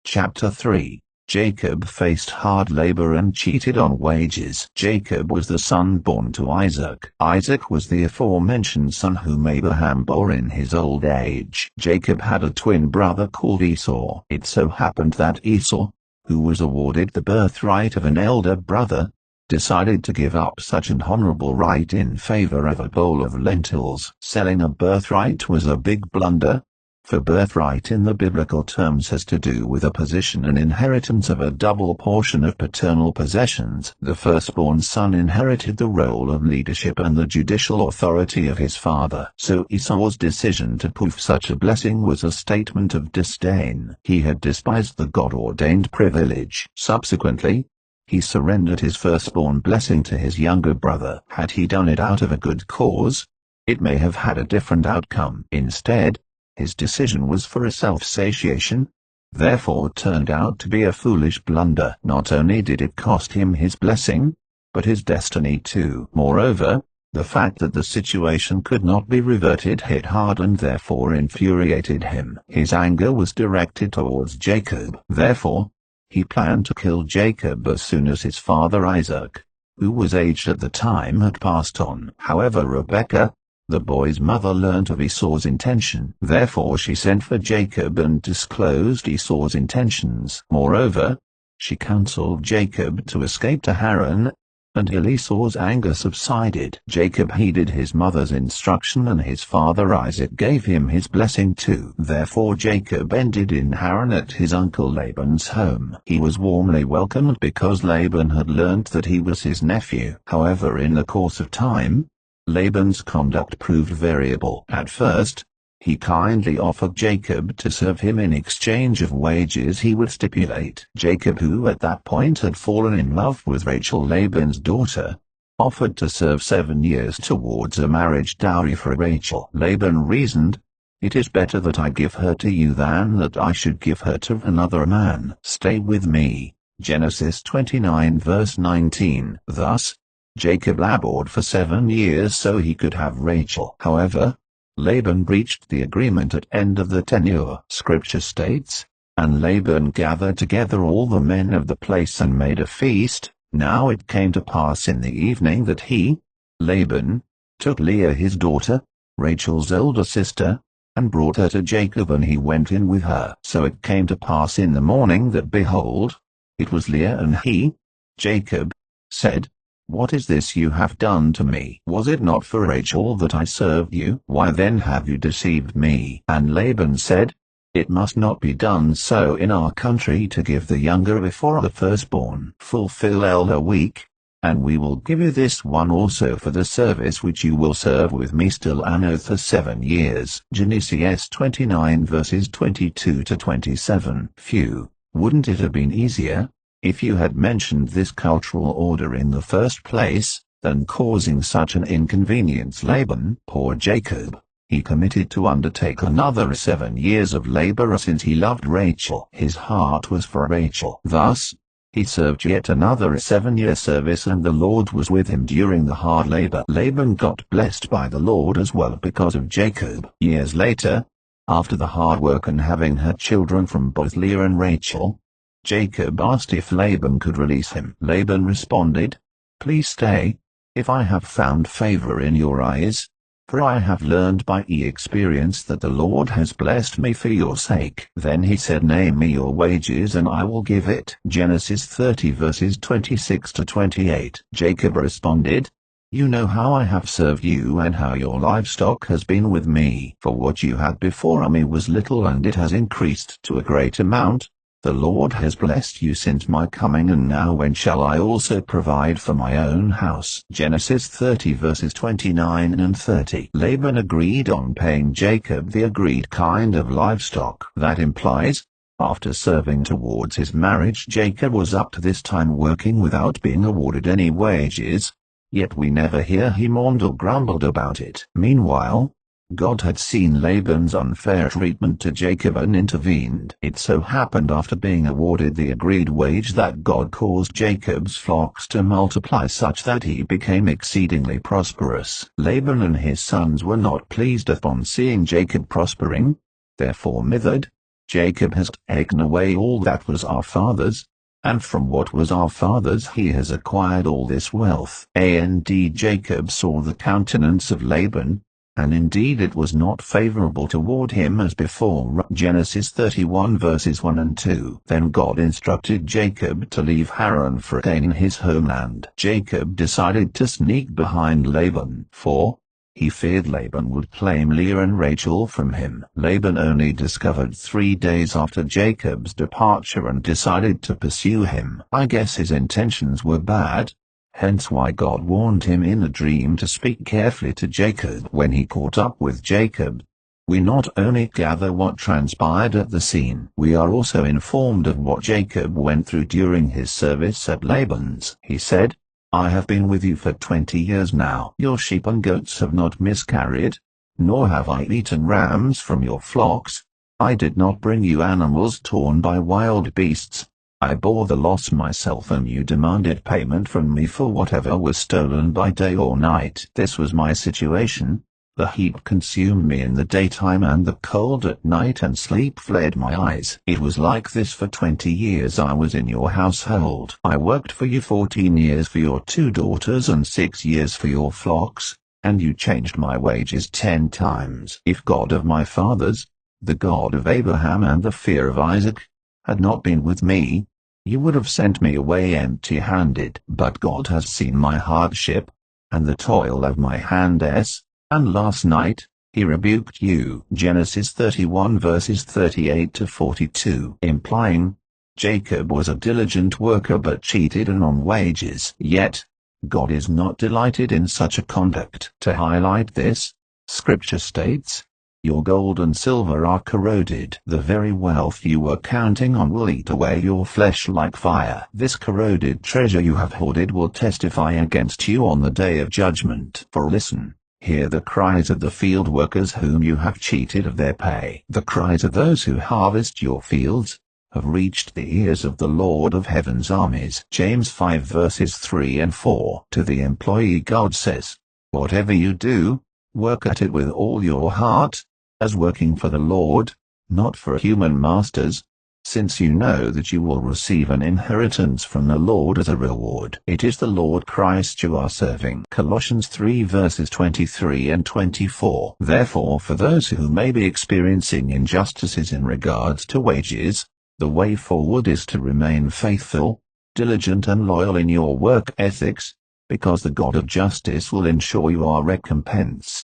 Chapter 3. Jacob faced hard labor and cheated on wages. Jacob was the son born to Isaac. Isaac was the aforementioned son whom Abraham bore in his old age. Jacob had a twin brother called Esau. It so happened that Esau, who was awarded the birthright of an elder brother, decided to give up such an honorable right in favor of a bowl of lentils. Selling a birthright was a big blunder, for birthright in the biblical terms has to do with a position and inheritance of a double portion of paternal possessions. The firstborn son inherited the role of leadership and the judicial authority of his father. So Esau's decision to poof such a blessing was a statement of disdain. He had despised the God-ordained privilege. Subsequently, he surrendered his firstborn blessing to his younger brother. Had he done it out of a good cause, it may have had a different outcome. Instead, his decision was for a self-satiation, therefore turned out to be a foolish blunder. Not only did it cost him his blessing, but his destiny too. Moreover, the fact that the situation could not be reverted hit hard and therefore infuriated him. His anger was directed towards Jacob. Therefore, he planned to kill Jacob as soon as his father Isaac, who was aged at the time, had passed on. However, Rebekah, the boy's mother, learnt of Esau's intention. Therefore she sent for Jacob and disclosed Esau's intentions. Moreover, she counseled Jacob to escape to Haran, until Esau's anger subsided. Jacob heeded his mother's instruction and his father Isaac gave him his blessing too. Therefore Jacob ended in Haran at his uncle Laban's home. He was warmly welcomed because Laban had learnt that he was his nephew. However, in the course of time, Laban's conduct proved variable. At first, he kindly offered Jacob to serve him in exchange of wages he would stipulate. Jacob, who at that point had fallen in love with Rachel, Laban's daughter, offered to serve 7 years towards a marriage dowry for Rachel. Laban reasoned, "It is better that I give her to you than that I should give her to another man. Stay with me." Genesis 29 verse 19. Thus, Jacob labored for 7 years so he could have Rachel. However, Laban breached the agreement at end of the tenure. Scripture states, "And Laban gathered together all the men of the place and made a feast. Now it came to pass in the evening that he, Laban, took Leah his daughter, Rachel's elder sister, and brought her to Jacob, and he went in with her. So it came to pass in the morning that, behold, it was Leah, and he, Jacob, said, 'What is this you have done to me? Was it not for Rachel that I served you? Why then have you deceived me?' And Laban said, 'It must not be done so in our country to give the younger before the firstborn. Fulfill a week, and we will give you this one also for the service which you will serve with me still an oath for 7 years. Genesis 29 verses 22 to 27. Phew, wouldn't it have been easier if you had mentioned this cultural order in the first place, than causing such an inconvenience? Laban, poor Jacob, he committed to undertake another 7 years of labor since he loved Rachel. His heart was for Rachel. Thus, he served yet another 7-year service, and the Lord was with him during the hard labor. Laban got blessed by the Lord as well because of Jacob. Years later, after the hard work and having had children from both Leah and Rachel, Jacob asked if Laban could release him. Laban responded, "Please stay, if I have found favor in your eyes, for I have learned by experience that the Lord has blessed me for your sake." Then he said, "Name me your wages and I will give it." Genesis 30 verses 26 to 28. Jacob responded, "You know how I have served you and how your livestock has been with me. For what you had before me was little, and it has increased to a great amount. The Lord has blessed you since my coming, and now when shall I also provide for my own house?" Genesis 30 verses 29 and 30. Laban agreed on paying Jacob the agreed kind of livestock. That implies, after serving towards his marriage, Jacob was up to this time working without being awarded any wages, yet we never hear he mourned or grumbled about it. Meanwhile, God had seen Laban's unfair treatment to Jacob and intervened. It so happened after being awarded the agreed wage that God caused Jacob's flocks to multiply such that he became exceedingly prosperous. Laban and his sons were not pleased upon seeing Jacob prospering, therefore mithered Jacob has taken away all that was our father's, and from what was our father's he has acquired all this wealth. And Jacob saw the countenance of Laban, and indeed it was not favorable toward him as before. Genesis 31 verses 1 and 2. Then God instructed Jacob to leave Haran for Canaan his homeland. Jacob decided to sneak behind Laban, for he feared Laban would claim Leah and Rachel from him. Laban only discovered 3 days after Jacob's departure and decided to pursue him. I guess his intentions were bad, hence why God warned him in a dream to speak carefully to Jacob. When he caught up with Jacob, we not only gather what transpired at the scene, we are also informed of what Jacob went through during his service at Laban's. He said, I have been with you for 20 years now. Your sheep and goats have not miscarried, nor have I eaten rams from your flocks. I did not bring you animals torn by wild beasts. I bore the loss myself, and you demanded payment from me for whatever was stolen by day or night. This was my situation. The heat consumed me in the daytime and the cold at night, and sleep fled my eyes. It was like this for 20 years I was in your household. I worked for you 14 years for your 2 daughters and 6 years for your flocks, and you changed my wages 10 times. If God of my fathers, the God of Abraham and the fear of Isaac, had not been with me, you would have sent me away empty-handed. But God has seen my hardship, and the toil of my hands, and last night he rebuked you. Genesis 31 verses 38 to 42, implying Jacob was a diligent worker but cheated on wages. Yet God is not delighted in such a conduct. To highlight this, Scripture states, your gold and silver are corroded. The very wealth you were counting on will eat away your flesh like fire. This corroded treasure you have hoarded will testify against you on the day of judgment. For listen, hear the cries of the field workers whom you have cheated of their pay. The cries of those who harvest your fields have reached the ears of the Lord of Heaven's armies. James 5 verses 3 and 4. To the employee God says, whatever you do, work at it with all your heart, as working for the Lord, not for human masters, since you know that you will receive an inheritance from the Lord as a reward. It is the Lord Christ you are serving. Colossians 3 verses 23 and 24. Therefore, for those who may be experiencing injustices in regards to wages, the way forward is to remain faithful, diligent and loyal in your work ethics, because the God of justice will ensure you are recompensed.